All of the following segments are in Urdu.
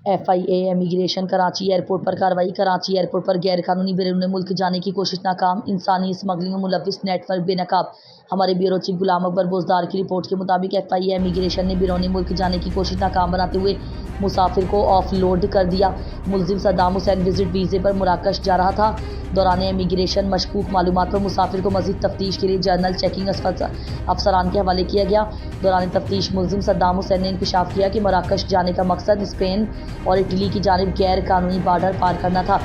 FIA امیگریشن کراچی ایئرپورٹ پر کارروائی۔ کراچی ایئرپورٹ پر غیر قانونی بیرون ملک جانے کی کوشش ناکام، انسانی اسمگلنگ میں ملوث نیٹ ورک بے نقاب۔ ہمارے بیورو چیف غلام اکبر بوزدار کی رپورٹ کے مطابق FIA امیگریشن نے بیرون ملک جانے کی کوشش ناکام بناتے ہوئے مسافر کو آف لوڈ کر دیا۔ ملزم صدام حسین وزٹ ویزے پر مراکش جا رہا تھا۔ دوران امیگریشن مشکوک معلومات پر مسافر کو مزید تفتیش کے لیے جنرل چیکنگ افسران کے حوالے کیا گیا۔ دوران تفتیش ملزم صدام حسین نے انکشاف کیا کہ مراکش جانے کا مقصد اسپین اور اٹلی کی جانب غیر قانونی بارڈر پار کرنا تھا۔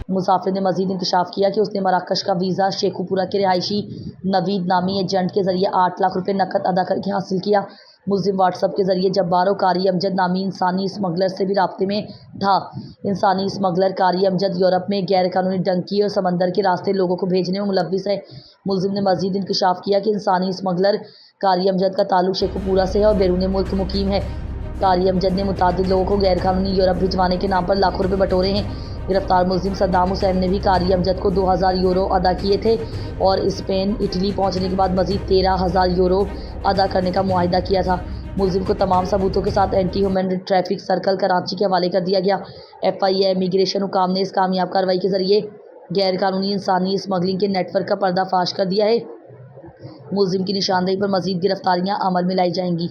مسافر نے مزید انکشاف کیا کہ اس نے مراکش کا ویزا شیخو پورہ کے رہائشی نوید نامی ایجنٹ کے ذریعے 8 لاکھ روپے نقد ادا کر کے حاصل کیا۔ ملزم واٹس ایپ کے ذریعے جبار و قاری امجد نامی انسانی اسمگلر سے بھی رابطے میں تھا۔ انسانی اسمگلر قاری امجد یورپ میں غیر قانونی ڈنکی اور سمندر کے راستے لوگوں کو بھیجنے میں ملوث ہے۔ ملزم نے مزید انکشاف کیا کہ انسانی اسمگلر قاری امجد کا تعلق شیخو پورہ سے ہے اور بیرون ملک مقیم ہے۔ قاری امجد نے متعدد لوگوں کو غیر قانونی یورپ بھجوانے کے نام پر لاکھوں روپے بٹورے ہیں۔ گرفتار ملزم صدام حسین نے بھی قاری امجد کو 2000 یورو ادا کیے تھے اور اسپین اٹلی پہنچنے کے بعد مزید 13,000 یورو ادا کرنے کا معاہدہ کیا تھا۔ ملزم کو تمام ثبوتوں کے ساتھ anti human traffic circle Karachi کے حوالے کر دیا گیا۔ FIA امیگریشن حکام نے اس کامیاب کارروائی کے ذریعے غیر قانونی انسانی اسمگلنگ کے نیٹ ورک کا پردہ فاش کر دیا ہے۔ ملزم کی نشاندہی پر مزید گرفتاریاں عمل میں لائی جائیں گی۔